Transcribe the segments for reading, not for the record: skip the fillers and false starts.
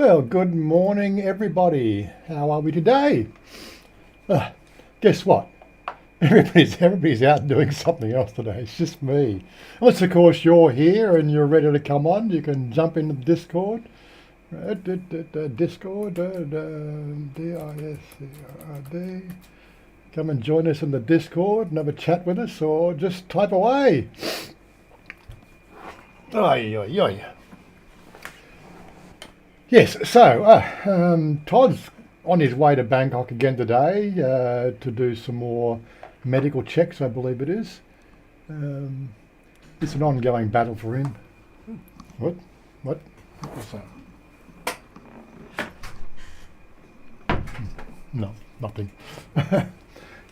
Well, good morning, everybody. How are we today? Uh, Guess what? Everybody's out doing something else today. It's just me. Unless, of course, you're here and you're ready to come on, you can jump into Discord. Discord, D-I-S-C-R-D. Come and join us in the Discord and have a chat with us, or just type away. Oi, oi, oi. Yes, so Todd's on his way to Bangkok again today to do some more medical checks, I believe it is. It's an ongoing battle for him. What? What? What was that? No, nothing.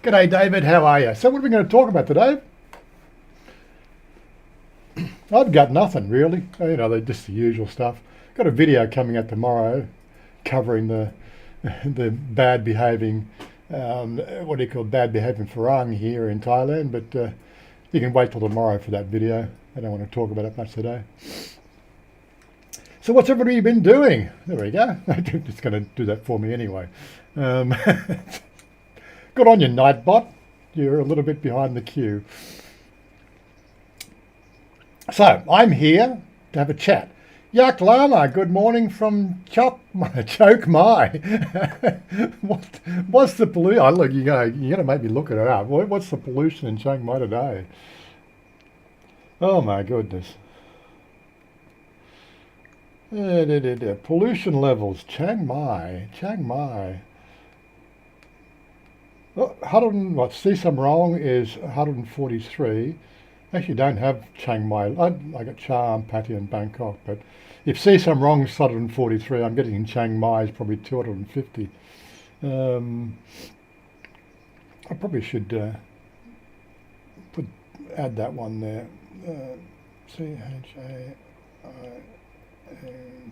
G'day, David. How are you? So what are we going to talk about today? I've got nothing really. You know, they're just the usual stuff. Got a video coming out tomorrow covering the bad behaving, what do you call bad behaving farang here in Thailand, but you can wait till tomorrow for that video. I don't want to talk about it much today. So what's everybody been doing? There we go. It's going to do that for me anyway. Good on you, Nightbot. You're a little bit behind the queue. So I'm here to have a chat. Yak Lama, good morning from Choke Mai. What's the pollution? Oh, look, you're gonna make me look it up. What's the pollution in Chiang Mai today? Oh my goodness. Pollution levels, Chiang Mai. Oh, see some wrong is 143. Actually don't have Chiang Mai. I got Cham, Pattaya and Bangkok, but if CSUM wrong is 143, I'm getting in Chiang Mai is probably 250. I probably should add that one there. CHAI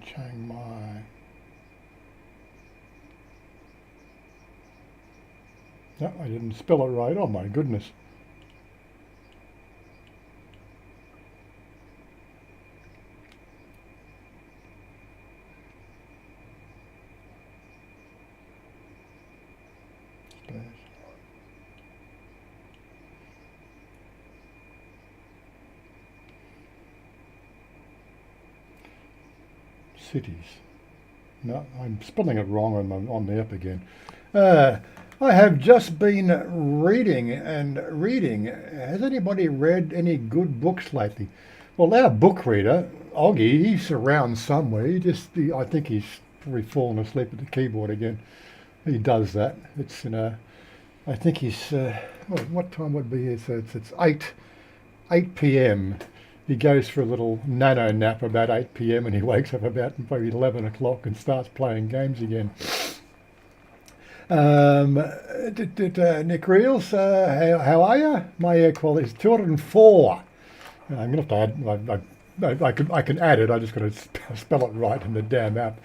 Chiang Mai. No, I didn't spell it right. Oh my goodness. Cities. No, I'm spelling it wrong on the app again. I have just been reading. Has anybody read any good books lately? Well, our book reader, Oggy, he's around somewhere. I think he's probably fallen asleep at the keyboard again. He does that. It's I think he's. What time would be here? So it's 8 p.m. He goes for a little nano nap about 8 p.m. and he wakes up about maybe 11 o'clock and starts playing games again. Nick Reels, how are you? My air quality is 204. I'm going to have to add, I can add it, I just got to spell it right in the damn app.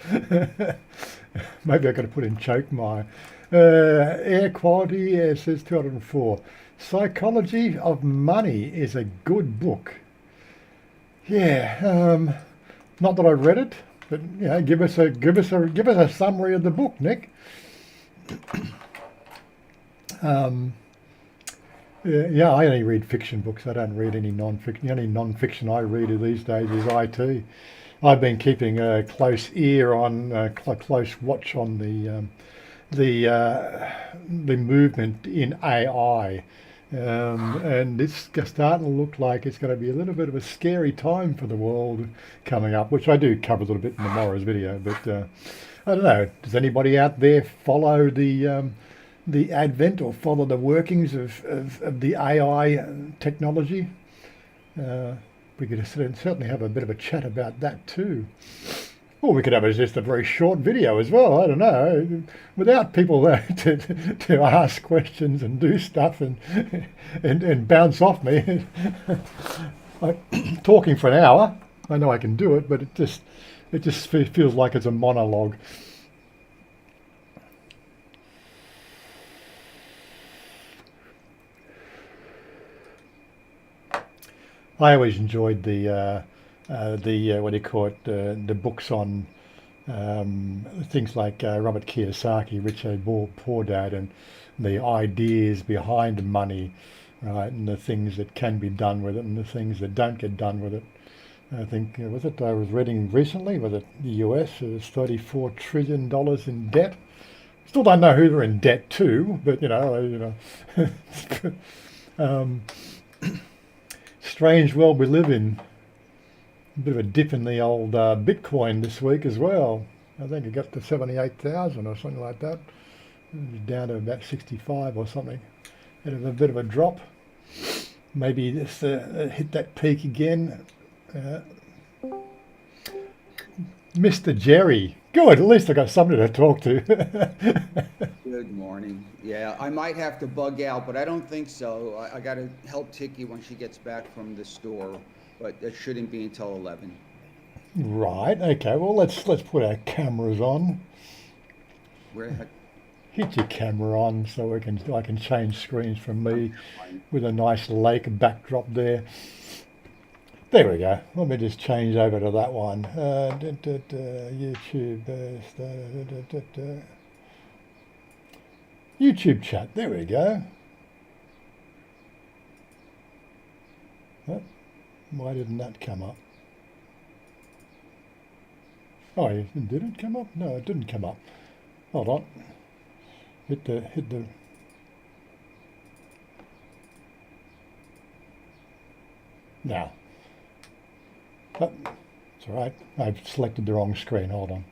Maybe I've got to put in choke my. Air quality, it says 204. Psychology of Money is a good book. Yeah, not that I read it, but give us a summary of the book, Nick. Yeah, I only read fiction books. I don't read any non-fiction. The only non-fiction I read these days is IT. I've been keeping a close ear on, close watch on the movement in AI. And it's starting to look like it's going to be a little bit of a scary time for the world coming up, which I do cover a little bit in tomorrow's video. But I don't know. Does anybody out there follow the advent or follow the workings of the AI technology? We could certainly have a bit of a chat about that too. Or we could have just a very short video as well. I don't know, without people there to ask questions and do stuff and bounce off me. Talking for an hour, I know I can do it, but it just feels like it's a monologue. I always enjoyed the what do you call it, the books on things like Robert Kiyosaki, Rich Poor Dad, and the ideas behind money, right, and the things that can be done with it and the things that don't get done with it. I think, was it, I was reading recently, was it the US is $34 trillion in debt? Still don't know who they're in debt to, but um, strange world we live in. A bit of a dip in the old Bitcoin this week as well. I think it got to 78,000 or something like that. It was down to about 65 or something. Had a bit of a drop. Maybe this hit that peak again. Mr. Jerry. Good, at least I got somebody to talk to. Good morning. Yeah, I might have to bug out, but I don't think so. I got to help Tiki when she gets back from the store, but it shouldn't be until 11. Right. Okay. Well, let's put our cameras on. Where? Hit your camera on so I can change screens from me Fine. with a nice lake backdrop there. There we go. Let me just change over to that one. YouTube. YouTube chat. There we go. Oh, why didn't that come up? Oh, did it come up? No, it didn't come up. Hold on. Hit the. Now. Oh, it's all right. I've selected the wrong screen. Hold on.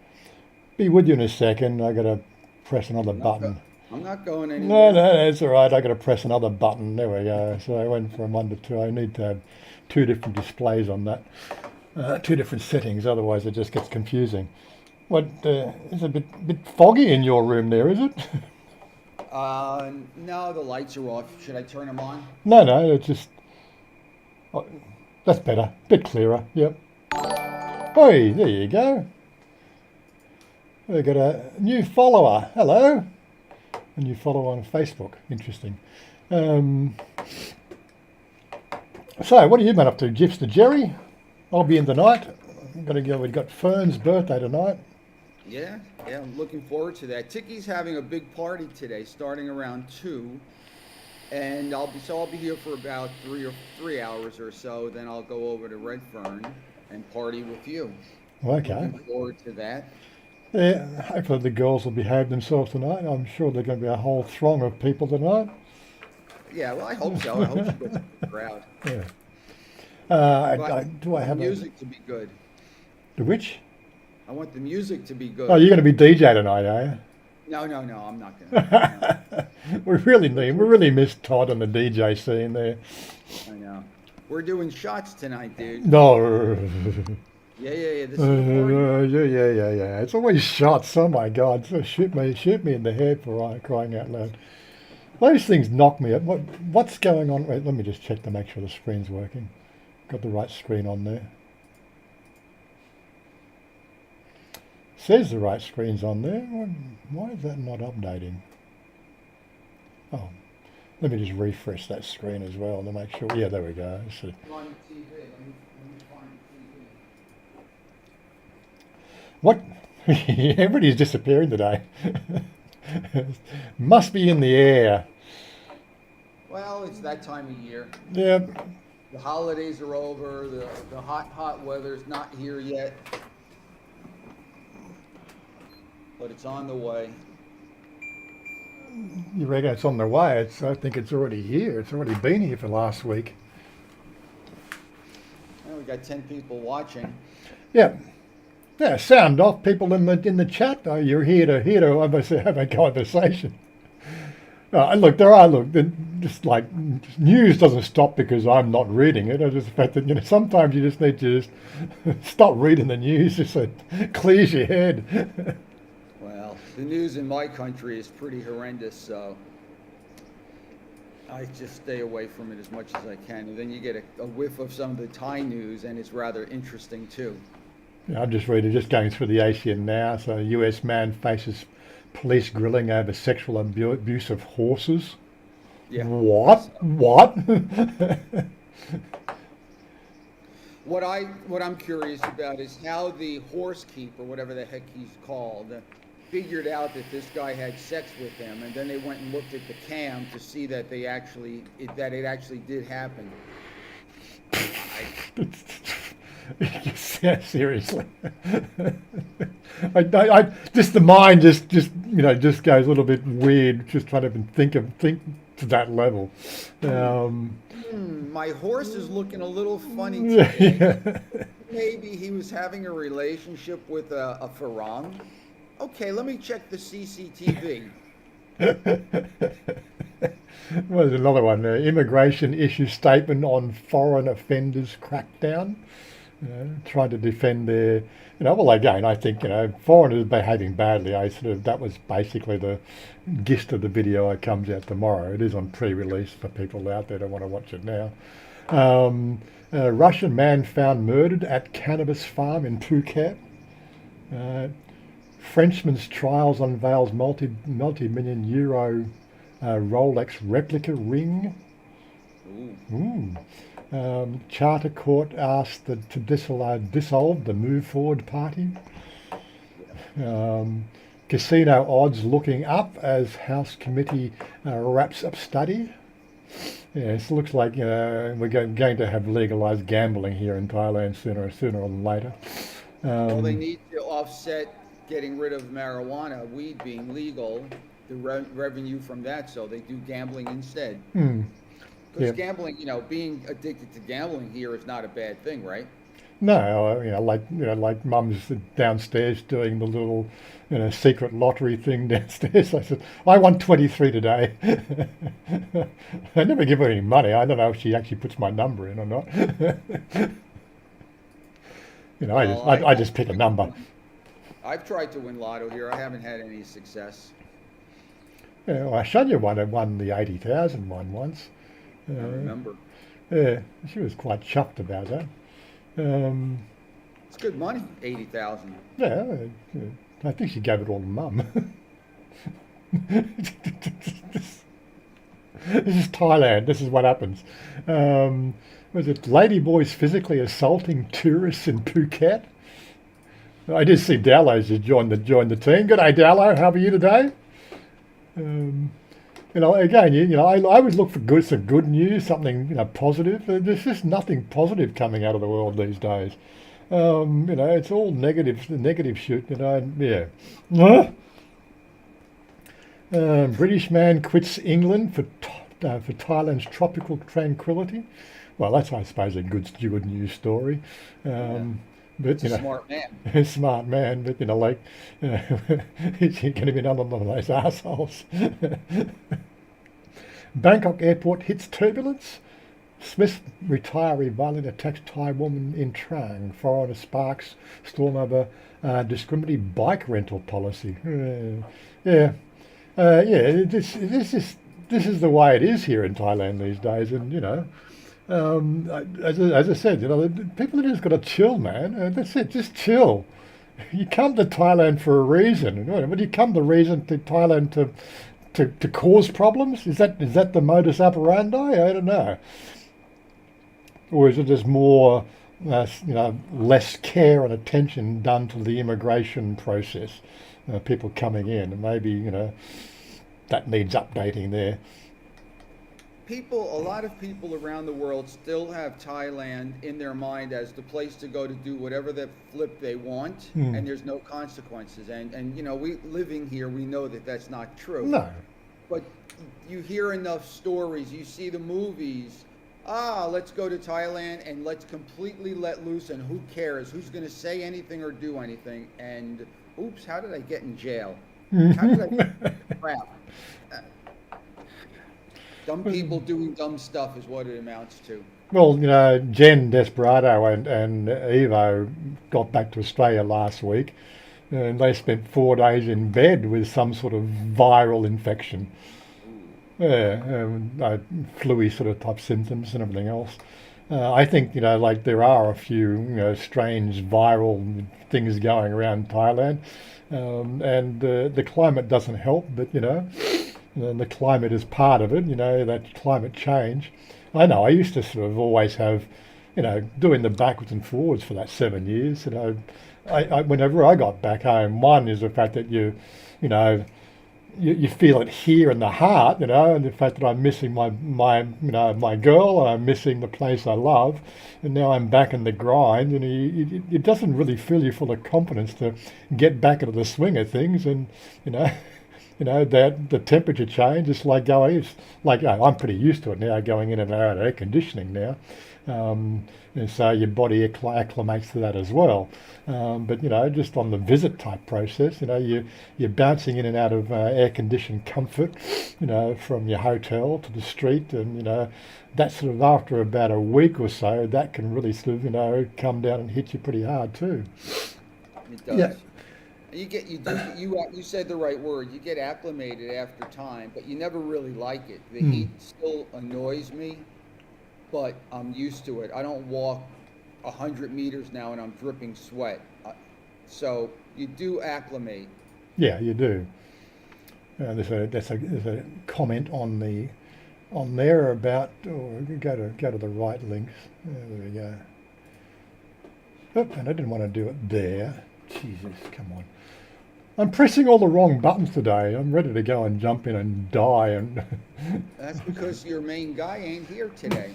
Be with you in a second. I got to press another button. I'm not going No, anywhere. no, it's all right. I got to press another button. There we go. So I went from 1 to 2. I need to have 2 different displays on that. 2 different settings. Otherwise, it just gets confusing. What? It's a bit foggy in your room there, is it? No, the lights are off. Should I turn them on? No, it's just. Oh, that's better. Bit clearer. Yep. Hey, there you go. We've got a new follower. Hello. A new follower on Facebook. Interesting. So, what have you been up to? Gifs to Jerry? I'll be in tonight. We've got Fern's birthday tonight. Yeah, I'm looking forward to that. Tiki's having a big party today, starting around 2. And I'll be here for about 3 hours or so. Then I'll go over to Redfern and party with you. Okay. Looking forward to that. Yeah, hopefully the girls will behave themselves tonight. I'm sure there's going to be a whole throng of people tonight. Yeah, well, I hope so. I hope she gets a good crowd. Yeah. But Do I have the music to be good. The which? I want the music to be Oh, good. you're going to be DJ tonight, are you? No, I'm not gonna. We really miss Todd on the DJ scene there. I know. We're doing shots tonight, dude. No. Yeah. This is the party. Yeah. It's always shots. Oh my God! So shoot me in the head for crying out loud. Those things knock me up. What's going on? Wait, let me just check to make sure the screen's working. Got the right screen on there. Says the right screen's on there. Why is that not updating? Oh, let me just refresh that screen as well to make sure. Yeah, there we go. So, On TV. Let me find TV. what? Everybody's disappearing today. Must be in the air. Well, it's that time of year. Yeah. The holidays are over. The hot weather's not here yet, but it's on the way. You reckon it's on the way? I think it's already here. It's already been here for last week. Well, we got 10 people watching. Yeah. Yeah, sound off, people in the chat. Oh, you're here to have a conversation. Just like news doesn't stop because I'm not reading it. I just the fact that sometimes you just need to just stop reading the news just so it clears your head. Well, the news in my country is pretty horrendous, so I just stay away from it as much as I can. And then you get a whiff of some of the Thai news, and it's rather interesting too. Yeah, I'm just going through the ACN now. So, US man faces police grilling over sexual abuse of horses. Yeah. What? What I'm curious about is how the horse keep or whatever the heck he's called figured out that this guy had sex with him, and then they went and looked at the cam to see that that it actually did happen. Yeah, seriously. Just the mind just goes a little bit weird. Just trying to even think to that level. My horse is looking a little funny today. Yeah. Maybe he was having a relationship with a Farang. Okay, let me check the CCTV. Well, there's another one. Immigration issues statement on foreign offenders crackdown. Trying to defend their, well, again, I think, foreigners behaving badly. That was basically the gist of the video that comes out tomorrow. It is on pre-release for people out there that want to watch it now. A Russian man found murdered at cannabis farm in Phuket. Frenchman's trials unveils multi-million euro Rolex replica ring. Ooh. Charter court asked to dissolve the Move Forward party. Casino odds looking up as House committee wraps up study. Yeah, it looks like we're going to have legalised gambling here in Thailand sooner than later. Well, they need to offset getting rid of marijuana, weed being legal, the revenue from that, so they do gambling instead. Because gambling, being addicted to gambling here is not a bad thing, right? No, like Mum's downstairs doing the little, secret lottery thing downstairs. I said, I won 23 today. I never give her any money. I don't know if she actually puts my number in or not. I just pick a number. I've tried to win lotto here. I haven't had any success. Yeah, well, I showed you one that won the 80,000 one once. I remember. Yeah, she was quite chuffed about that. It's good money, 80,000. Yeah, I think she gave it all to Mum. This is Thailand. This is what happens. Was it ladyboys physically assaulting tourists in Phuket? I did see Dallo's just joined the team. Good day, Dallo. How are you today? Again, I always look for some good news, something positive. There's just nothing positive coming out of the world these days. It's all negative shit. Yeah. British man quits England for Thailand's tropical tranquility. Well, that's, I suppose, a good news story. But He's a smart man. Smart man, but he's going to be another one of those assholes. Bangkok airport hits turbulence. Smith retiree violently attacks Thai woman in Trang. Foreigner sparks storm over discriminatory bike rental policy. This is the way it is here in Thailand these days, and as I said, people have just got to chill, man. That's it, just chill. You come to Thailand for a reason. But you come to Thailand to cause problems? Is that the modus operandi? I don't know. Or is it just more, less care and attention done to the immigration process, people coming in, and maybe that needs updating there. A lot of people around the world still have Thailand in their mind as the place to go to do whatever the flip they want, and there's no consequences. And we living here, we know that that's not true. No. But you hear enough stories, you see the movies. Let's go to Thailand and let's completely let loose, and who cares? Who's going to say anything or do anything? And oops, how did I get in jail? How did I get crap? Dumb people doing dumb stuff is what it amounts to. Well, Jen Desperado and Evo got back to Australia last week, and they spent 4 days in bed with some sort of viral infection. Flu-y sort of type symptoms and everything else. I think, there are a few, strange viral things going around Thailand, and the climate doesn't help, but, the climate is part of it, that climate change. I know, I used to sort of always have doing the backwards and forwards for that 7 years. Whenever I got back home, one is the fact that you know, you feel it here in the heart, and the fact that I'm missing my girl, and I'm missing the place I love, and now I'm back in the grind. It doesn't really fill you full of confidence to get back into the swing of things, and you know. That the temperature change. It's like I'm pretty used to it now, going in and out of air conditioning now, and so your body acclimates to that as well. But just on the visit type process, you're bouncing in and out of air conditioned comfort, from your hotel to the street, and that sort of, after about a week or so, that can really sort of come down and hit you pretty hard too. It does. Yeah. You said the right word. You get acclimated after time, but you never really like it. The Mm. heat still annoys me, but I'm used to it. I don't walk 100 meters now and I'm dripping sweat. So you do acclimate. Yeah, you do. There's a comment on there about, go to the right links. There we go. And I didn't want to do it there. Jesus, come on. I'm pressing all the wrong buttons today. I'm ready to go and jump in and die. And That's because your main guy ain't here today.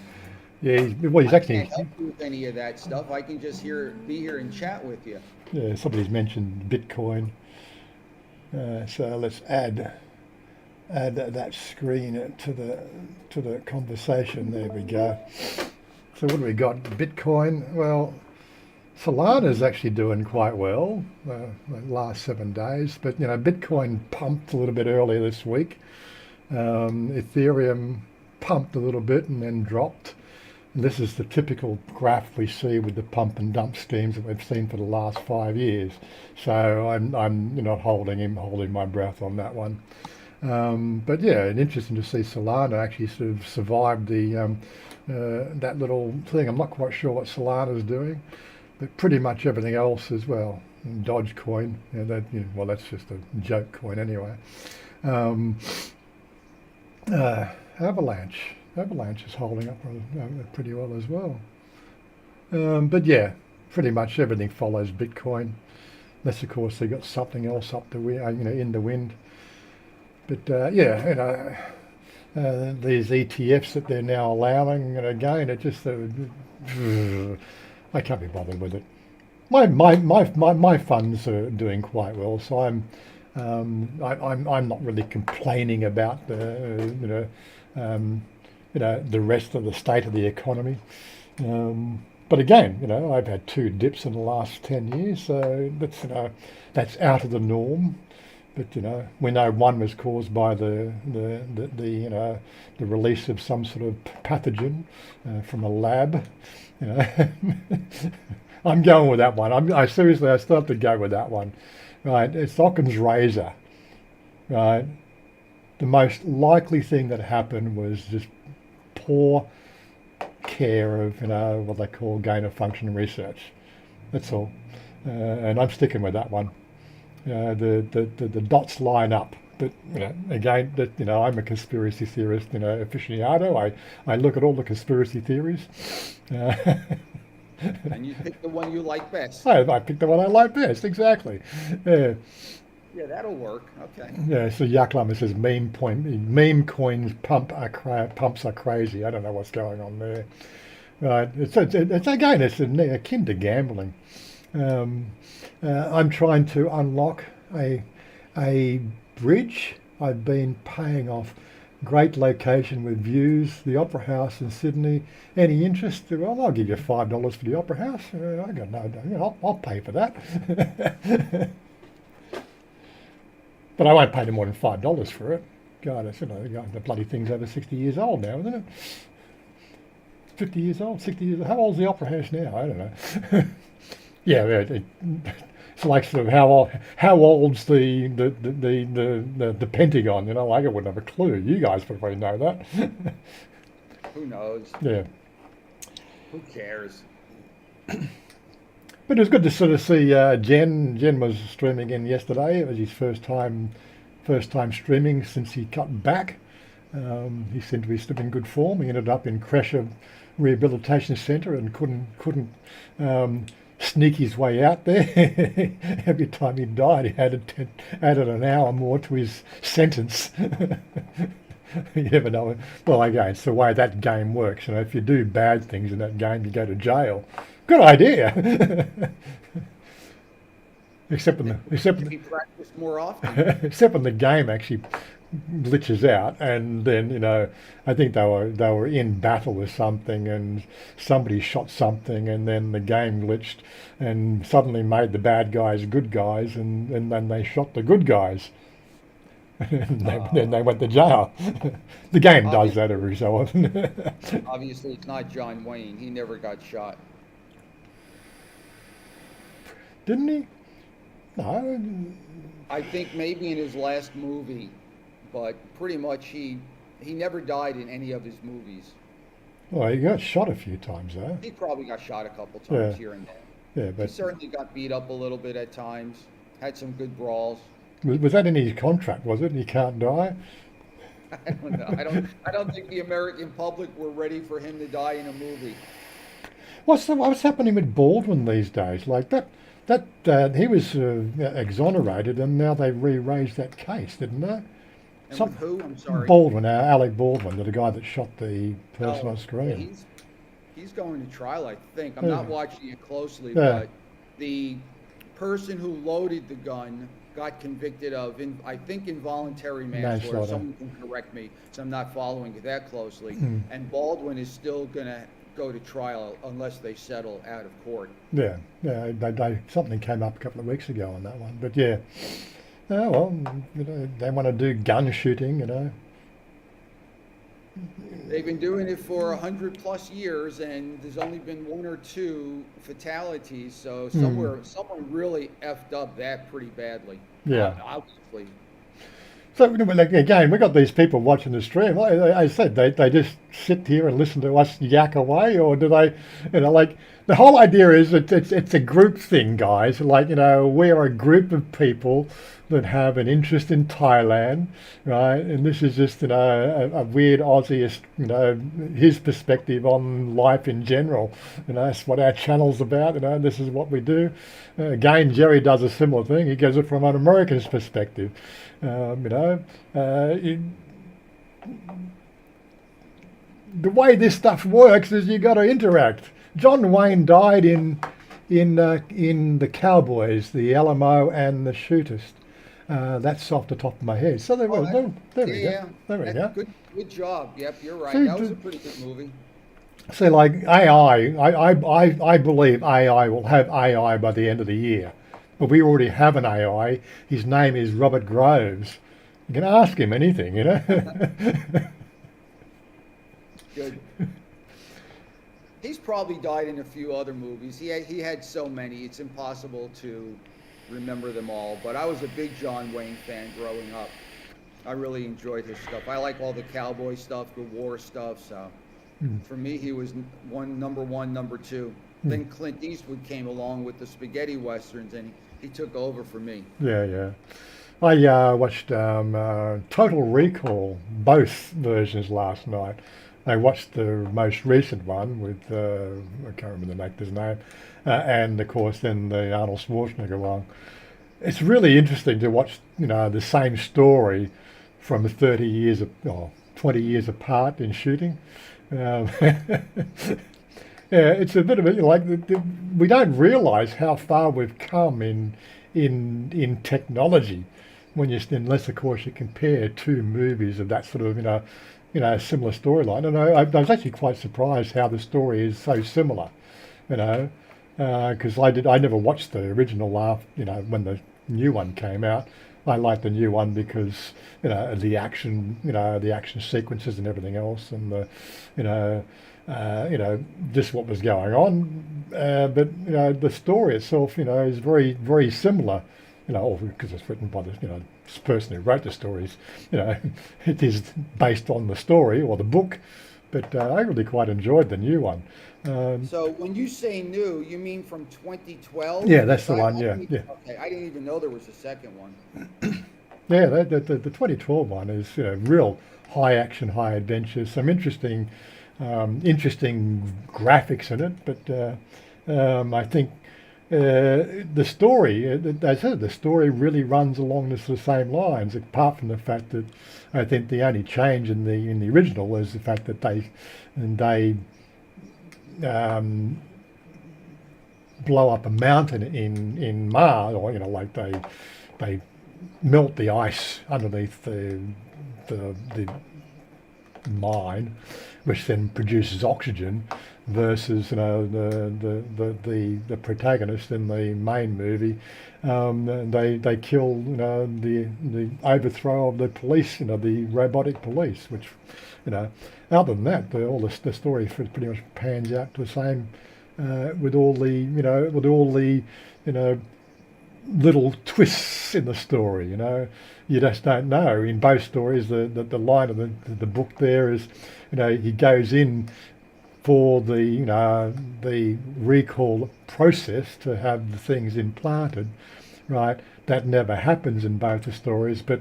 yeah, he's I actually. can't help you with any of that stuff. I can just be here and chat with you. Yeah, somebody's mentioned Bitcoin. So let's add that screen to the conversation. There we go. So what do we got? Bitcoin. Well, Solana's actually doing quite well the last 7 days, but Bitcoin pumped a little bit earlier this week. Ethereum pumped a little bit and then dropped. And this is the typical graph we see with the pump and dump schemes that we've seen for the last 5 years. So I'm not holding my breath on that one. But yeah, it's interesting to see Solana actually sort of survived that little thing. I'm not quite sure what Solana's doing, but pretty much everything else as well. And Dogecoin, well, that's just a joke coin anyway. Avalanche is holding up pretty well as well. But yeah, pretty much everything follows Bitcoin, unless of course they got something else up the in the wind. But these ETFs that they're now allowing, and again, it just I can't be bothered with it. My funds are doing quite well, so I'm not really complaining about the rest of the state of the economy. But again, I've had 2 dips in the last 10 years, so that's out of the norm. But we know one was caused by the release of some sort of pathogen from a lab. I'm going with that one. I still have to go with that one. Right, it's Occam's razor. Right, the most likely thing that happened was just poor care of what they call gain of function research. That's all, and I'm sticking with that one. The dots line up. But again, I'm a conspiracy theorist, aficionado. I look at all the conspiracy theories. And you pick the one you like best. I pick the one I like best, exactly. Yeah. Yeah, that'll work. Okay. Yeah. So Yaklam says meme coins pumps are crazy. I don't know what's going on there. Right. It's again, it's akin to gambling. I'm trying to unlock a bridge. I've been paying off. Great location with views, the Opera House in Sydney. Any interest? Well, I'll give you $5 for the Opera House. I got no, I'll pay for that. But I won't pay no more than $5 for it. God, the bloody thing's over 60 years old now, isn't it? 50 years old, 60 years old. How old's the Opera House now? I don't know. Yeah, it's like sort of how old's the Pentagon? I wouldn't have a clue. You guys probably know that. Who knows? Yeah. Who cares? But it was good to sort of see Jen. Jen was streaming in yesterday. It was his first time streaming since he cut back. He seemed to be still in good form. He ended up in Cresher Rehabilitation Centre and couldn't sneak his way out there. Every time he died, he added an hour more to his sentence. You never know. Well, again, it's the way that game works. You know, if you do bad things in that game, you go to jail. Good idea. except when If he practiced more often. except when the game actually glitches out, and then I think they were in battle with something, and somebody shot something, and then the game glitched, and suddenly made the bad guys good guys, and then they shot the good guys. And then they went to jail. The game does that every so often. Obviously, it's not John Wayne. He never got shot. Didn't he? No. I think maybe in his last movie, but pretty much he never died in any of his movies. Well, he got shot a few times though. He probably got shot a couple times Yeah. here and there. Yeah, He but certainly got beat up a little bit at times. Had some good brawls. was that in his contract? Was it? He can't die. I don't know. I don't think the American public were ready for him to die in a movie. What's happening with Baldwin these days? Like that he was exonerated, and now they re-raised that case, didn't they? And with who? I'm sorry. Baldwin, Alec Baldwin, the guy that shot the person on Yeah, screen. he's going to trial, I think. I'm Yeah. not watching it closely, Yeah. but the person who loaded the gun got convicted of, I think, involuntary manslaughter. Manslaughter. Someone can correct me, so I'm not following it that closely. Mm. And Baldwin is still going to go to trial unless they settle out of court. Yeah, something came up a couple of weeks ago on that one, but yeah. Oh well, they want to do gun shooting. They've been doing it for 100+ years, and there's only been one or two fatalities. So someone really effed up that pretty badly. Yeah. Obviously. So like, again, we got these people watching the stream. Like I said, they just sit here and listen to us yak away, or do they, like the whole idea is it's a group thing, guys. Like we are a group of people that have an interest in Thailand, right? And this is just a weird Aussieist, his perspective on life in general. That's what our channel's about. This is what we do. Again, Jerry does a similar thing. He gives it from an American's perspective. The way this stuff works is you got to interact. John Wayne died in the Cowboys, the Alamo, and the Shootist. That's off the top of my head. So there we go. There we go. Good job. Yep, you're right. See, That was a pretty good movie. So like AI, I believe AI will have AI by the end of the year. But we already have an AI. His name is Robert Groves. You can ask him anything, Good. He's probably died in a few other movies. He had so many, it's impossible to remember them all. But I was a big John Wayne fan growing up. I really enjoyed his stuff. I like all the cowboy stuff, the war stuff. So for me, he was number one, number two. Then Clint Eastwood came along with the spaghetti westerns, and he took over for me. Yeah. I watched Total Recall, both versions last night. I watched the most recent one with, I can't remember the actor's name, and of course then the Arnold Schwarzenegger one. It's really interesting to watch, the same story from 30 years or 20 years apart in shooting. Yeah, it's a bit of we don't realise how far we've come in technology, unless of course you compare two movies of that sort of similar storyline. And I was actually quite surprised how the story is so similar, because I never watched the original when the new one came out. I like the new one because the action, the action sequences and everything else, and just what was going on. But the story itself, is very, very similar. Because it's written by the person who wrote the stories. It is based on the story or the book. But I really quite enjoyed the new one. So when you say new, you mean from 2012? Yeah, that's the one. Yeah. Okay, I didn't even know there was a second one. Yeah, the 2012 one is real high action, high adventure, some interesting graphics in it. But I think the story, as I said, the story really runs along the same lines. Apart from the fact that I think the only change in the original is the fact that they blow up a mountain in Mars, or like they melt the ice underneath the mine, which then produces oxygen, versus the protagonist in the main movie. They kill the overthrow of the police, the robotic police, which other than that, all the story pretty much pans out to the same, with all the little twists in the story. You just don't know. In both stories, the line of the book there is, he goes in for the recall process to have the things implanted, right? That never happens in both the stories, but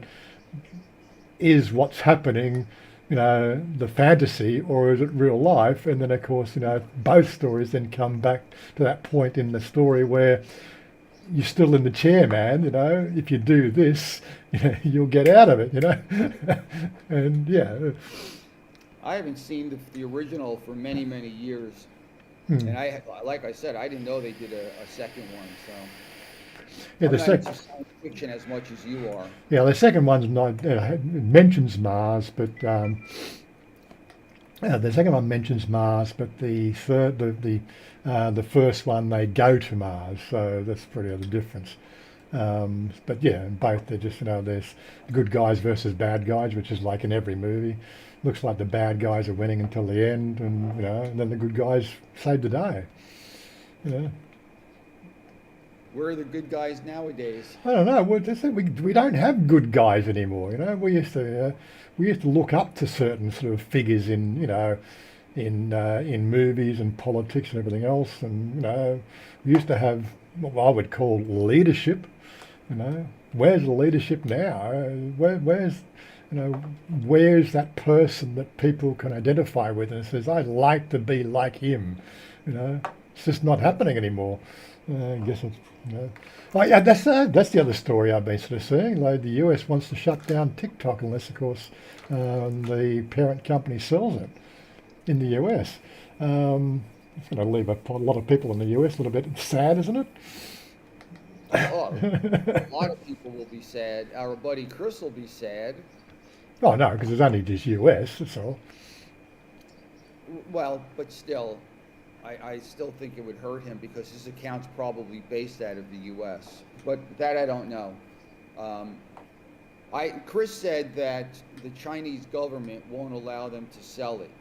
is what's happening, the fantasy, or is it real life? And then, of course, both stories then come back to that point in the story where you're still in the chair, man. If you do this, you'll get out of it. And yeah. I haven't seen the original for many, many years, Hmm. and like I said, I didn't know they did a second one. So Yeah, I'm the not second. into science fiction as much as you are. Yeah, the second one's not. It mentions Mars, but the second one mentions Mars, but the third, the first one, they go to Mars, so that's pretty other difference. But yeah, in both they're just there's good guys versus bad guys, which is like in every movie. Looks like the bad guys are winning until the end, and then the good guys save the day. You know, Where are the good guys nowadays? I don't know. We don't have good guys anymore. We used to look up to certain sort of figures in movies and politics and everything else, and we used to have what I would call leadership. Where's the leadership now? Where's that person that people can identify with and says, I'd like to be like him? It's just not happening anymore. I guess it's, oh, yeah, that's the other story I've been sort of seeing. Like the US wants to shut down TikTok unless, of course, the parent company sells it in the US. It's going to leave a lot of people in the US a little bit sad, isn't it? Oh, a lot of people will be sad. Our buddy Chris will be sad. Oh no, because it's only just US, that's all. Well, but still, I still think it would hurt him because his account's probably based out of the U.S. But that I don't know. Chris said that the Chinese government won't allow them to sell it.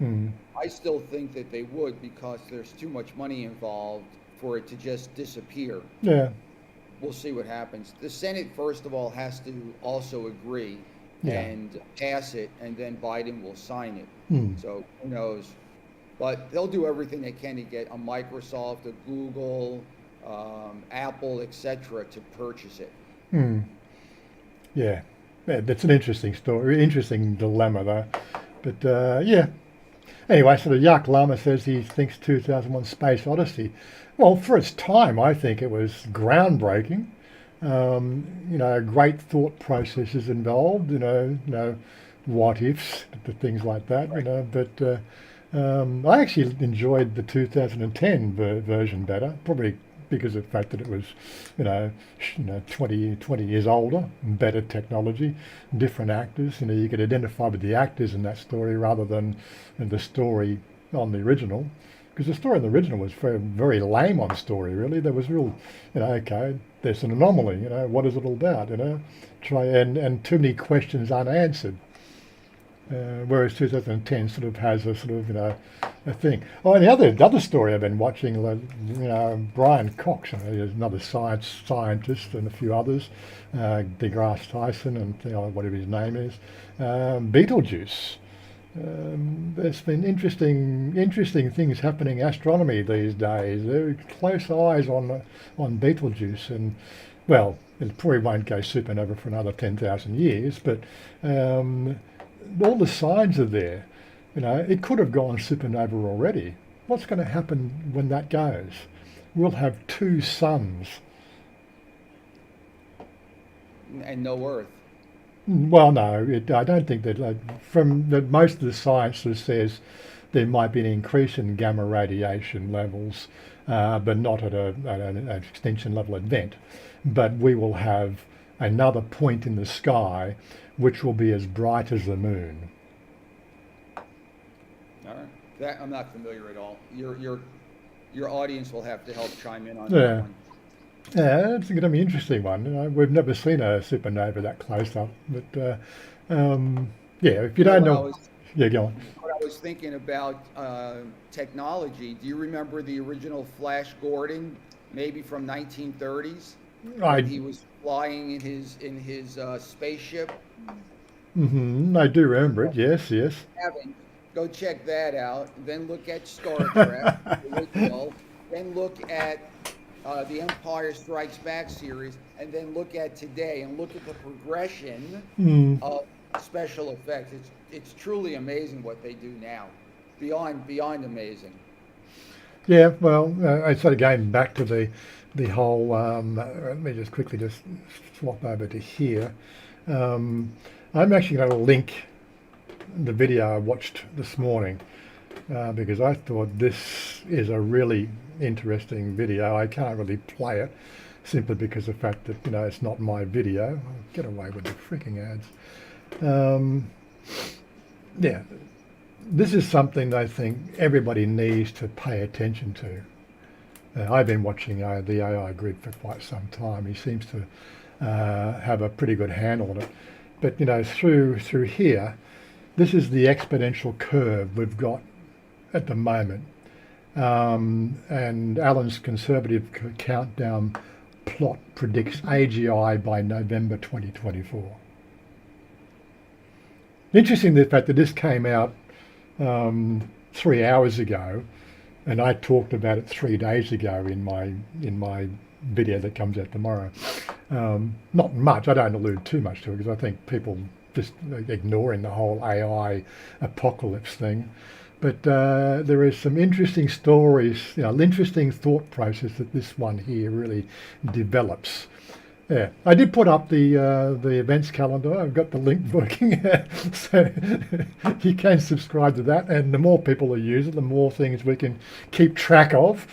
Mm. I still think that they would because there's too much money involved for it to just disappear. Yeah, We'll see what happens. The Senate, first of all, has to also agree yeah. and pass it, and then Biden will sign it. Mm. So who knows? But they'll do everything they can to get a Microsoft, a Google, Apple, etc., to purchase it. Mm. Yeah. Yeah, that's an interesting story, interesting dilemma though. But yeah. Anyway, so the Yak Lama says he thinks 2001 Space Odyssey. Well, for its time, I think it was groundbreaking. Great thought processes involved. What ifs, things like that. But I actually enjoyed the 2010 version better, probably because of the fact that it was, 20 years older, and better technology, different actors. You could identify with the actors in that story rather than the story on the original. Because the story on the original was very, very lame on story, really. There was real, okay, there's an anomaly, what is it all about, and too many questions unanswered. Whereas 2010 sort of has a sort of a thing. Oh, and the other story I've been watching, Brian Cox, there's another scientist and a few others, deGrasse Tyson and whatever his name is, Beetlejuice. There's been interesting things happening in astronomy these days. Very close eyes on Beetlejuice, and well, it probably won't go supernova for another 10,000 years, but all the signs are there. You know, it could have gone supernova already. What's going to happen when that goes? We'll have two suns. And no Earth. Well, no, I don't think that. From most of the science that says there might be an increase in gamma radiation levels, but not at an extinction level event. But we will have another point in the sky which will be as bright as the moon. All right. That I'm not familiar at all. Your audience will have to help chime in on that Yeah. one. Yeah, it's going to be an interesting one. You know, we've never seen a supernova that close up, but yeah, if you You know don't what I know, was yeah, go on. what I was thinking about technology. Do you remember the original Flash Gordon, maybe from 1930s, when I he was flying in his spaceship? I do remember it. Yes, yes. Haven't. Go check that out. Then look at Star Trek, the original. Then look at the Empire Strikes Back series, and then look at today, and look at the progression Mm. of special effects. It's truly amazing what they do now, beyond amazing. Yeah, well, I sort of going back to the whole. Let me just quickly just swap over to here. I'm actually going to link the video I watched this morning because I thought this is a really interesting video. I can't really play it simply because of the fact that it's not my video. I'll get away with the freaking ads. Yeah, this is something I think everybody needs to pay attention to. I've been watching the AI grid for quite some time. He seems to have a pretty good handle on it. But through here, this is the exponential curve we've got at the moment. And Alan's conservative countdown plot predicts AGI by November 2024. Interesting the fact that this came out 3 hours ago, and I talked about it 3 days ago in my video that comes out tomorrow. Not much. I don't allude too much to it because I think people just ignoring the whole AI apocalypse thing. But there is some interesting stories, interesting thought process that this one here really develops. Yeah, I did put up the events calendar. I've got the link working, so you can subscribe to that. And the more people who use it, the more things we can keep track of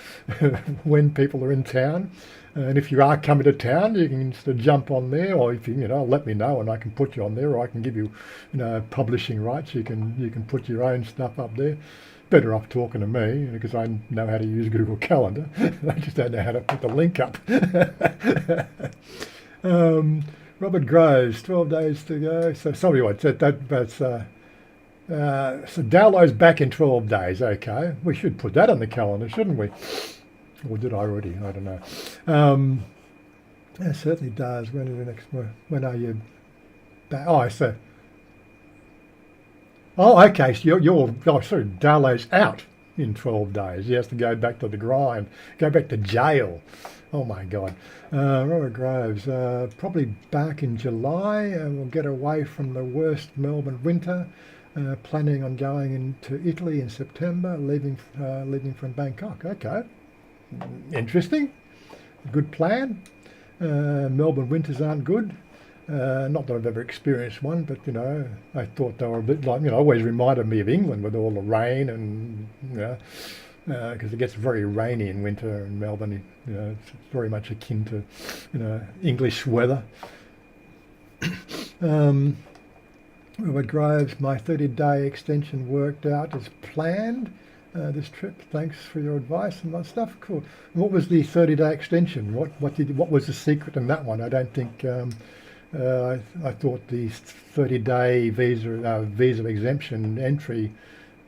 when people are in town. And if you are coming to town, you can sort of jump on there, or if you let me know, and I can put you on there, or I can give you, publishing rights. You can put your own stuff up there. Better off talking to me because I know how to use Google Calendar. I just don't know how to put the link up. Robert Groves, 12 days to go. So sorry, what that's so Dowlow's back in 12 days. Okay, we should put that on the calendar, shouldn't we? Or did I already? I don't know. It certainly does. When are the next? When are you back? Oh, so. Oh, okay. So sorry. Darlow's out in 12 days. He has to go back to the grind, go back to jail. Oh my God. Robert Groves, probably back in July, and we'll get away from the worst Melbourne winter. Planning on going into Italy in September, leaving from Bangkok. Okay. Interesting. Good plan. Melbourne winters aren't good. Not that I've ever experienced one, but I thought they were a bit like, always reminded me of England with all the rain and, because it gets very rainy in winter in Melbourne. It's very much akin to, English weather. Robert Groves, my 30-day extension worked out as planned. This trip. Thanks for your advice and that stuff. Cool. What was the 30-day extension? What was the secret in that one? I don't think. I thought the 30-day visa exemption entry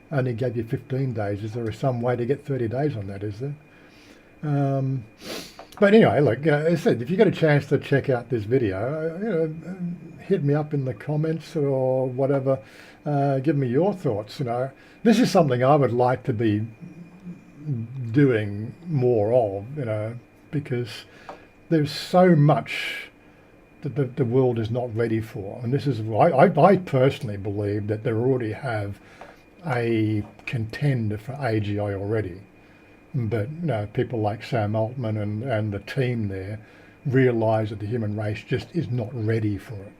only gave you 15 days. Is there some way to get 30 days on that? Is there? But anyway, look. As I said, if you get a chance to check out this video, hit me up in the comments or whatever. Give me your thoughts. This is something I would like to be doing more of. Because there's so much the world is not ready for. And this is I personally believe that they already have a contender for AGI already. But people like Sam Altman and the team there realise that the human race just is not ready for it.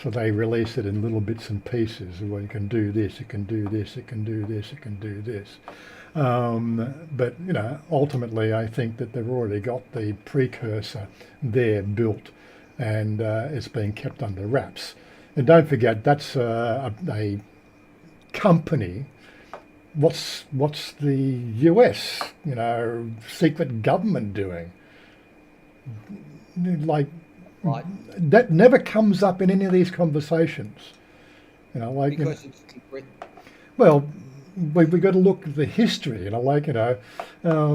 So they release it in little bits and pieces. Well, you can do this, it can do this, it can do this, it can do this. But ultimately, I think that they've already got the precursor there built, and it's being kept under wraps. And don't forget, that's a company. What's the US, secret government doing? Like, Right. that never comes up in any of these conversations. Because it's secret. Well, we got to look at the history, of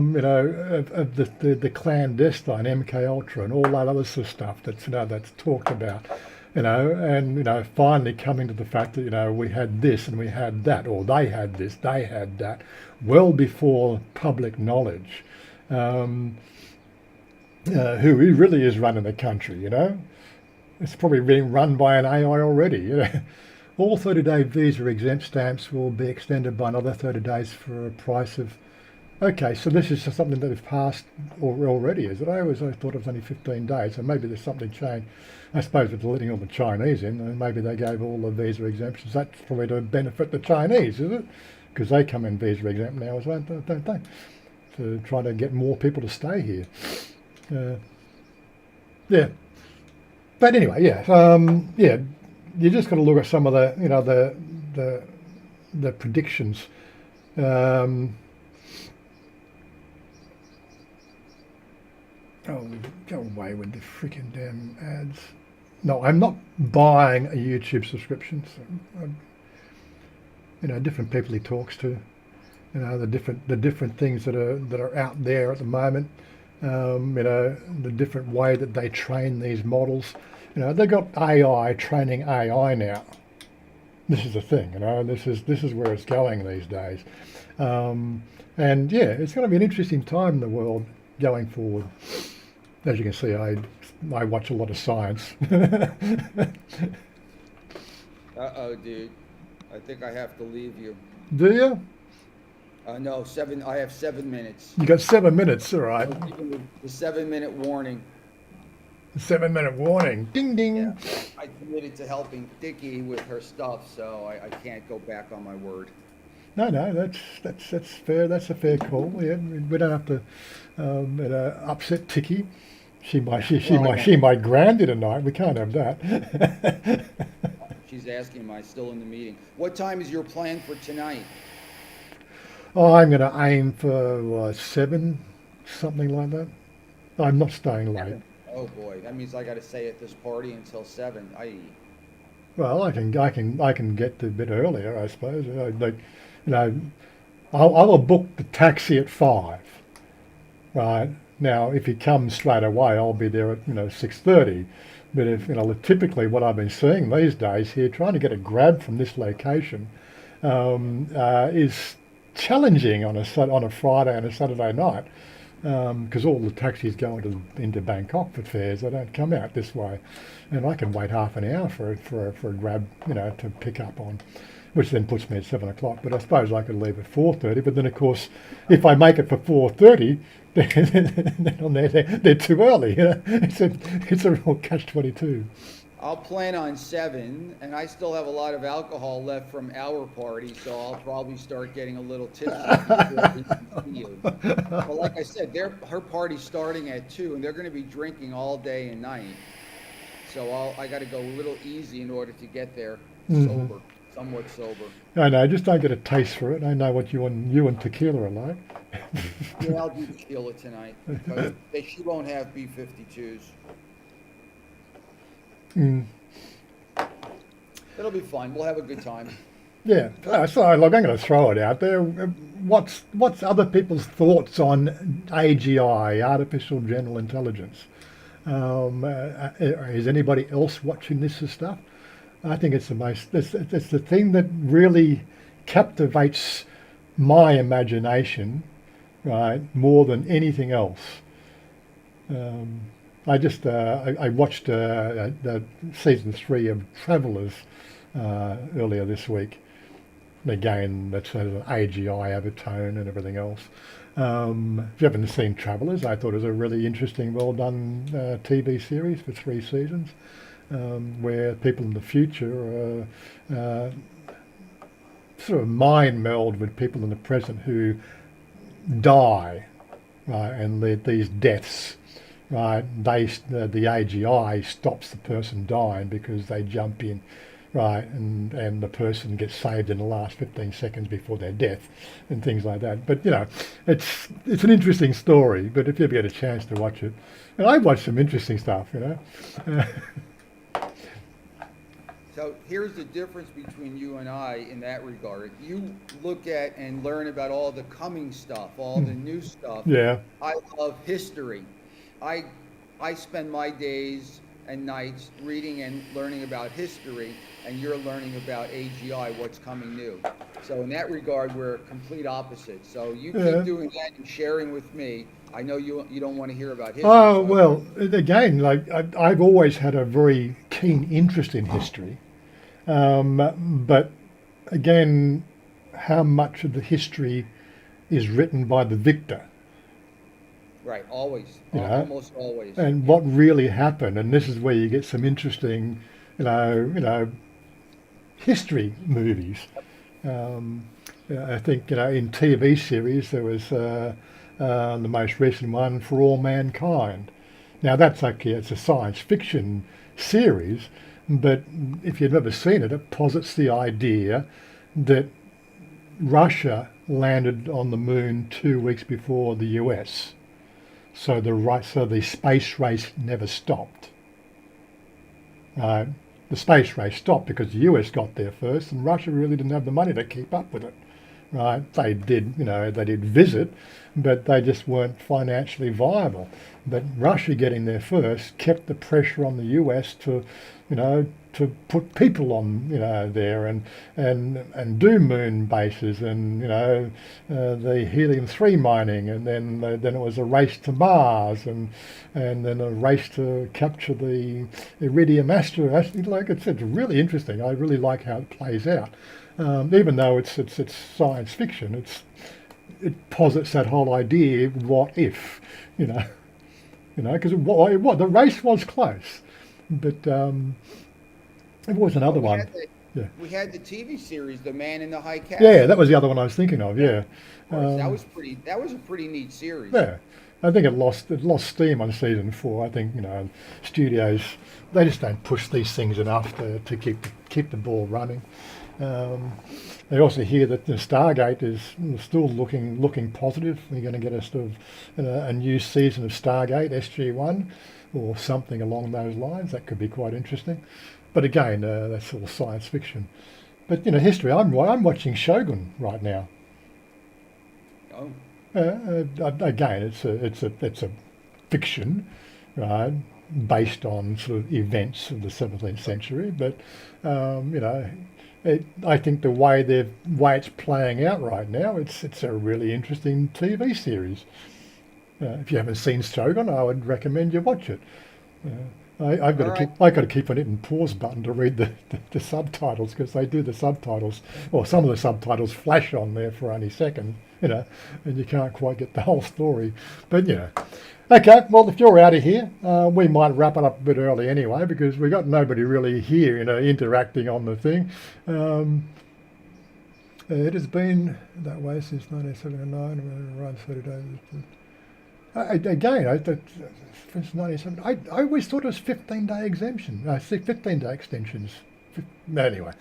the clandestine MK Ultra and all that other sort of stuff that's talked about, and finally coming to the fact that we had this and we had that, or they had this, they had that, well before public knowledge. Who really is running the country? It's probably being run by an AI already. All 30-day visa exempt stamps will be extended by another 30 days for a price of. Okay, so this is something that has passed already, is it? I thought it was only 15 days, so maybe there's something changed. I suppose with letting all the Chinese in, and maybe they gave all the visa exemptions. That's probably to benefit the Chinese, is it? Because they come in visa exempt now as well, don't they? To try to get more people to stay here. Yeah. But anyway, yeah. You just got to look at some of the predictions. Oh, go away with the freaking damn ads. No, I'm not buying a YouTube subscription. So, different people he talks to, the different things that are out there at the moment. The different way that they train these models. They've got AI training AI now. This is the thing, this is where it's going these days. And yeah, it's going to be an interesting time in the world going forward. As you can see, I watch a lot of science. Uh-oh, dude. I think I have to leave you. Do you? No, I have 7 minutes. You got 7 minutes, all right. I'll give you the 7-minute warning. 7-minute warning. Ding, ding. Yeah, I committed to helping Dickie with her stuff, so I can't go back on my word. No, that's fair. That's a fair call. Yeah, we don't have to upset Tiki. She might ground you tonight. We can't have that. She's asking, am I still in the meeting? What time is your plan for tonight? Oh, I'm going to aim for 7, something like that. I'm not staying late. Oh boy, that means I got to stay at this party until 7. Well, I can get to a bit earlier, I suppose. I will book the taxi at 5. Right now, if he comes straight away, I'll be there at 6:30. But if typically what I've been seeing these days here, trying to get a grab from this location is challenging on a Friday and a Saturday night, because all the taxis go into Bangkok for fares. They don't come out this way, and I can wait half an hour for a grab, to pick up on, which then puts me at 7 o'clock. But I suppose I could leave at 4:30. But then of course, if I make it for 4:30, they're too early. It's a real catch-22. I'll plan on 7, and I still have a lot of alcohol left from our party, so I'll probably start getting a little tipsy before we can see you. But like I said, her party's starting at 2, and they're going to be drinking all day and night. So I got to go a little easy in order to get there sober, somewhat sober. I know, just don't get a taste for it. I know what you and tequila are like. Yeah, I'll do tequila tonight. Because she won't have B-52s. It'll be fun. We'll have a good time. Yeah. So look, I'm going to throw it out there. What's other people's thoughts on AGI, artificial general intelligence? Is anybody else watching this stuff? I think it's it's the thing that really captivates my imagination, right, more than anything else. I watched the season 3 of Travellers earlier this week. And again, that's an AGI overtone and everything else. If you haven't seen Travellers, I thought it was a really interesting, well done TV series for 3 seasons, where people in the future sort of mind meld with people in the present who die, right, and these deaths, right, the AGI stops the person dying because they jump in, right, and the person gets saved in the last 15 seconds before their death, and things like that. But it's an interesting story. But if you ever get a chance to watch it, and I've watched some interesting stuff, So here's the difference between you and I in that regard. You look at and learn about all the coming stuff, all the new stuff. Yeah. I love history. I I spend my days and nights reading and learning about history, and you're learning about AGI, what's coming new. So in that regard, we're complete opposites. So you Yeah. keep doing that and sharing with me. I know you don't want to hear about history. Oh, So well, again, like I've always had a very keen interest in history. But again, how much of the history is written by the victor, right, always, you know, almost always. and Yeah. what really happened? And this is where you get some interesting, history movies. Um, I think, in TV series there was the most recent one, For All Mankind. Now that's okay, it's a science fiction series, but if you've never seen it, it posits the idea that Russia landed on the moon 2 weeks before the US. So the space race never stopped. Uh, the space race stopped because the US got there first, and Russia really didn't have the money to keep up with it. Right? They did visit, but they just weren't financially viable. But Russia getting there first kept the pressure on the US to put people on, there and do moon bases and, the helium-3 mining, and then it was a race to Mars, and then a race to capture the iridium asteroid. Like it's really interesting. I really like how it plays out. Even though it's science fiction, it posits that whole idea: what if, because the race was close, but there was another Well, one. Yeah, we had the TV series, The Man in the High yeah, that Castle. was the other one I was thinking of. Yeah, Of course, um, that was a pretty neat series. yeah. I think it lost steam on season 4. I think studios, they just don't push these things enough to keep the ball running. Um, they also hear that the Stargate is still looking positive. We're going to get a sort of a new season of Stargate SG-1 or something along those lines. That could be quite interesting. But again, that's all science fiction. But history. I'm watching Shogun right now. Oh, Again, it's a fiction, right, based on sort of events of the 17th century. But I think the way it's playing out right now, it's a really interesting TV series. If you haven't seen Shogun, I would recommend you watch it. I've got all to right. keep on hitting pause button to read the subtitles, because they do the subtitles, or some of the subtitles flash on there for only seconds, and you can't quite get the whole story. But okay. Well, if you're out of here, we might wrap it up a bit early anyway, because we got nobody really here, interacting on the thing. It has been that way since 1979. Around 30 days. Again, since 1970, I always thought it was 15-day exemption. I see 15-day extensions. Anyway,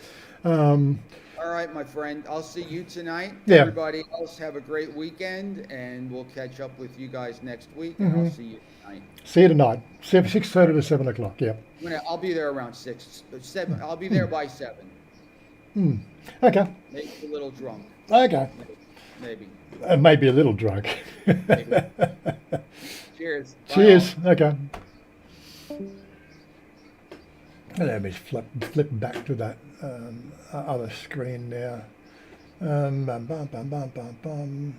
um, All right, my friend. I'll see you tonight. yeah. Everybody else have a great weekend, and we'll catch up with you guys next week. And I'll hmm see you tonight. See you tonight. 6:30 to 7 o'clock. Yeah. I'll be there around 7. I'll be there by 7. Hmm. Okay. Maybe a little drunk. Okay. Maybe. Maybe a little drunk. Maybe. Cheers. Bye all. Cheers. Okay. Let me flip back to that other screen now. Bum, bum, bum, bum, bum, bum.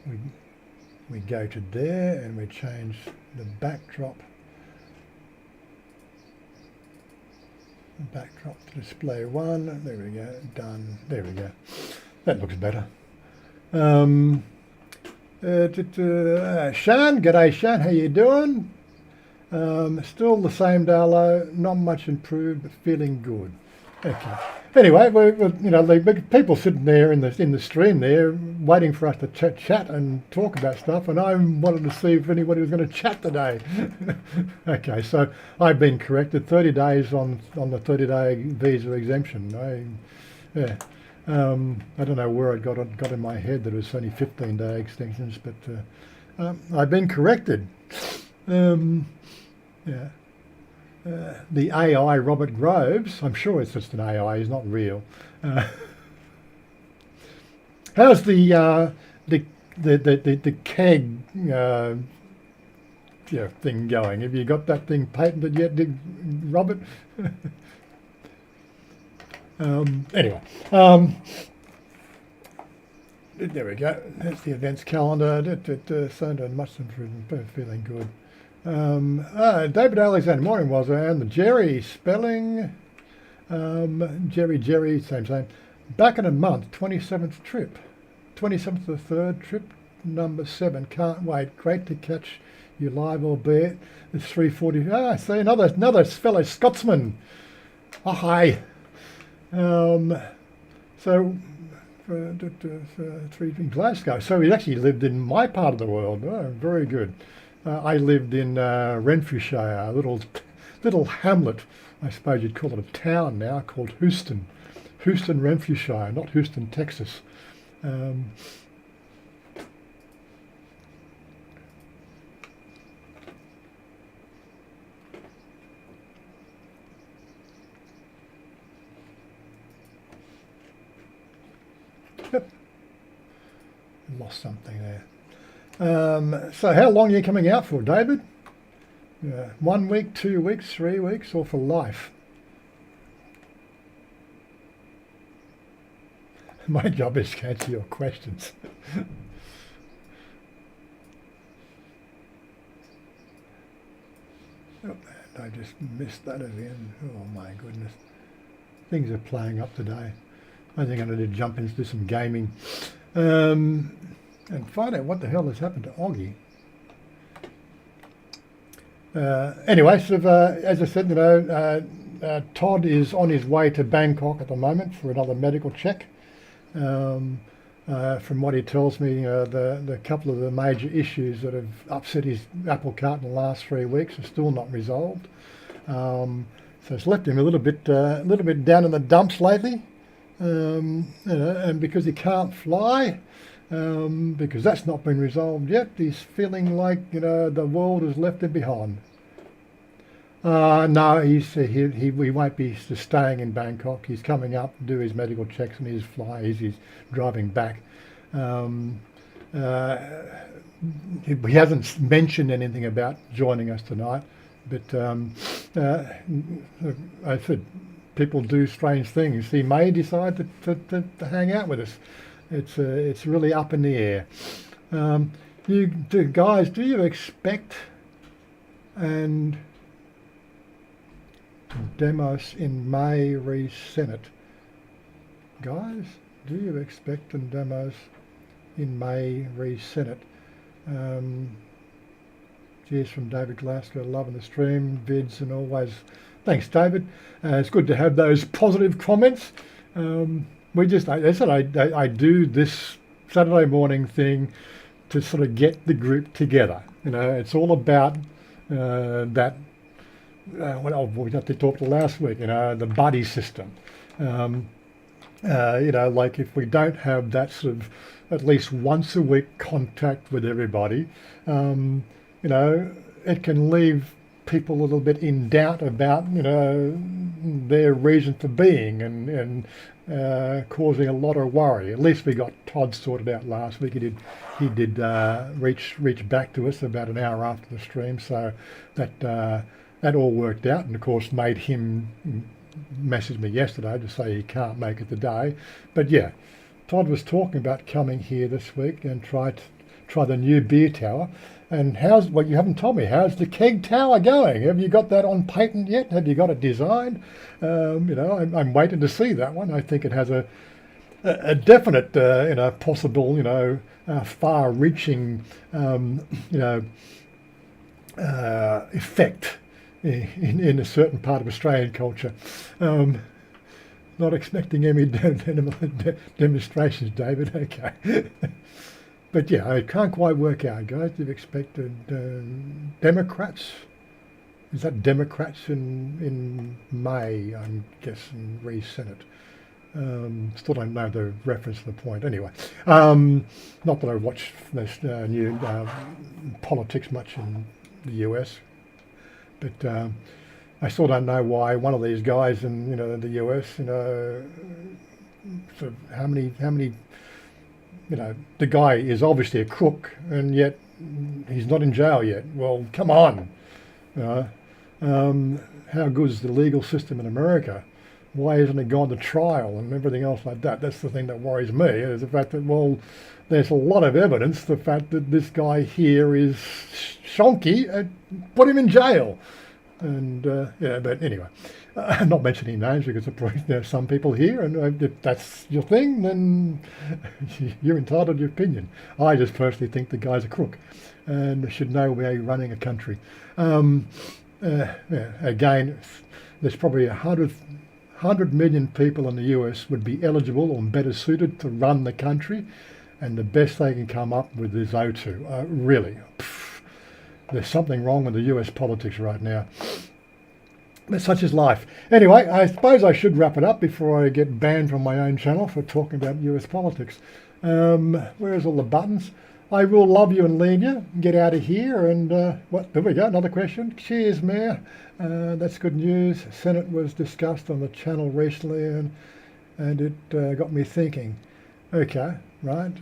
We We go to there and we change the backdrop. Backdrop to display 1. There we go. Done. There we go. That looks better. Shan, g'day Shan, how you doing? Still the same Darlow, not much improved, but feeling good. Okay. Anyway, the people sitting there in the stream there, waiting for us to chat and talk about stuff, and I wanted to see if anybody was going to chat today. Okay, so I've been corrected. 30 days on the 30-day visa exemption. I don't know where I got in my head that it was only 15-day extensions, but I've been corrected. Yeah. The AI Robert Groves, I'm sure it's just an AI, he's not real. How's the keg thing going? Have you got that thing patented yet, Robert? Anyway, there we go. That's the events calendar. Sounded much improved, feeling good. David Alexander, morning was and the Jerry spelling, Jerry, same. Back in a month, 27th trip, 27th to the 3rd trip, number 7. Can't wait. Great to catch you live, albeit it's 3:40. I see another fellow Scotsman. Oh, hi. So. Three in Glasgow. So he actually lived in my part of the world. Oh, very good. I lived in Renfrewshire, a little hamlet, I suppose you'd call it a town now, called Houston, Renfrewshire, not Houston, Texas. Yep, lost something there. So how long are you coming out for, David? 1 week, 2 weeks, 3 weeks, or for life? My job is to answer your questions. Oh, I just missed that again. Oh my goodness. Things are playing up today. I think I need to jump into some gaming. And find out what the hell has happened to Oggy. Anyway, sort of, as I said, Todd is on his way to Bangkok at the moment for another medical check. From what he tells me, the couple of the major issues that have upset his apple cart in the last 3 weeks are still not resolved. So it's left him a little bit down in the dumps lately, and because he can't fly. Because that's not been resolved yet, he's feeling like the world has left him behind. No, he won't be staying in Bangkok. He's coming up to do his medical checks and he's driving back. He hasn't mentioned anything about joining us tonight, but I said people do strange things. He may decide to hang out with us. It's really up in the air. Guys, do you expect and demos in May re-Senate? Guys, do you expect and demos in May re-Senate? Cheers from David Glasgow, loving the stream, vids and always. Thanks, David. It's good to have those positive comments. I do this Saturday morning thing to sort of get the group together. It's all about that. We had to talk last week. The buddy system. Like if we don't have that sort of at least once a week contact with everybody, it can leave people a little bit in doubt about their reason for being and causing a lot of worry. At least we got Todd sorted out last week. He did reach back to us about an hour after the stream, so that all worked out, and of course made him message me yesterday to say he can't make it today. But yeah, Todd was talking about coming here this week and try the new beer tower. And you haven't told me, how's the keg tower going? Have you got that on patent yet? Have you got it designed? I'm waiting to see that one. I think it has a definite, possible, far-reaching, effect in a certain part of Australian culture. Not expecting any demonstrations, David. Okay. But yeah, I can't quite work out, guys. You've expected Democrats. Is that Democrats in May, I'm guessing, re-Senate? Still don't know the reference to the point. Anyway, not that I watch this new politics much in the US, but I still don't know why one of these guys in the US, sort of how many. The guy is obviously a crook, and yet he's not in jail yet. Well, come on. How good is the legal system in America? Why hasn't it gone to trial and everything else like that? That's the thing that worries me, is the fact that, well, there's a lot of evidence, the fact that this guy here is shonky, and put him in jail. And but anyway, I'm not mentioning names because there's some people here, and if that's your thing, then you're entitled to your opinion. I just personally think the guy's a crook and should know where you're running a country. Again, there's probably 100 million people in the US would be eligible or better suited to run the country, and the best they can come up with is O2. Really. There's something wrong with the US politics right now. But such is life. Anyway, I suppose I should wrap it up before I get banned from my own channel for talking about US politics. Where's all the buttons? I will love you and leave you. Get out of here. And there we go. Another question. Cheers, Mayor. That's good news. Senate was discussed on the channel recently, and it got me thinking. Okay, right.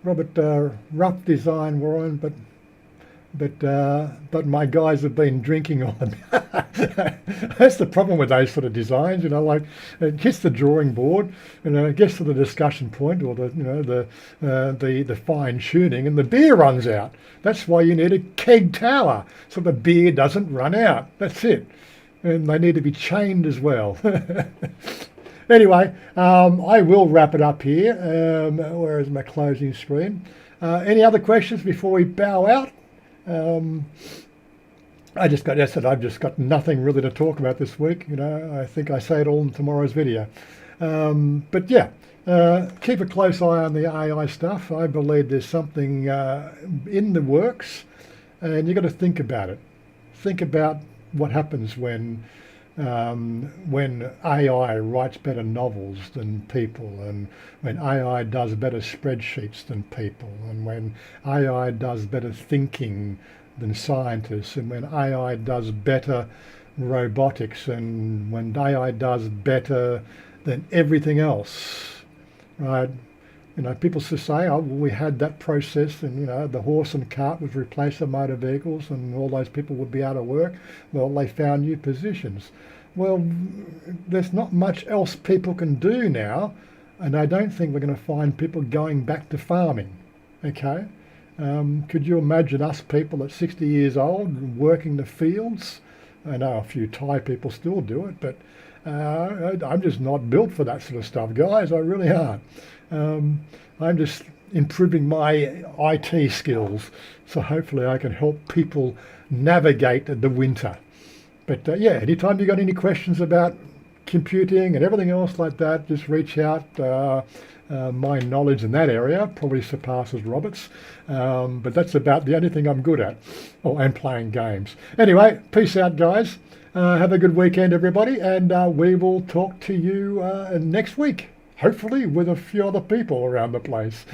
Robert, rough design, Warren, but my guys have been drinking on. That's the problem with those sort of designs, like it gets the drawing board, it gets to the discussion point or the fine tuning, and the beer runs out. That's why you need a keg tower, so the beer doesn't run out. That's it. And they need to be chained as well. Anyway, I will wrap it up here. Where is my closing screen? Any other questions before we bow out? I've just got nothing really to talk about this week. I think I say it all in tomorrow's video. But yeah, keep a close eye on the AI stuff. I believe there's something in the works, and you've got to think about it. Think about what happens when AI writes better novels than people, and when AI does better spreadsheets than people, and when AI does better thinking than scientists, and when AI does better robotics, and when AI does better than everything else, right? People say, oh, well, we had that process, and the horse and cart was replaced with motor vehicles, and all those people would be out of work. Well, they found new positions. Well, there's not much else people can do now, and I don't think we're going to find people going back to farming. Okay, could you imagine us people at 60 years old working the fields? I know a few Thai people still do it, but I'm just not built for that sort of stuff, guys. I really aren't. I'm just improving my IT skills, so hopefully I can help people navigate the winter. But yeah, anytime you got any questions about computing and everything else like that, just reach out. My knowledge in that area probably surpasses Robert's, but that's about the only thing I'm good at. Oh, and playing games. Anyway, peace out, guys. Have a good weekend, everybody, and we will talk to you next week, hopefully with a few other people around the place.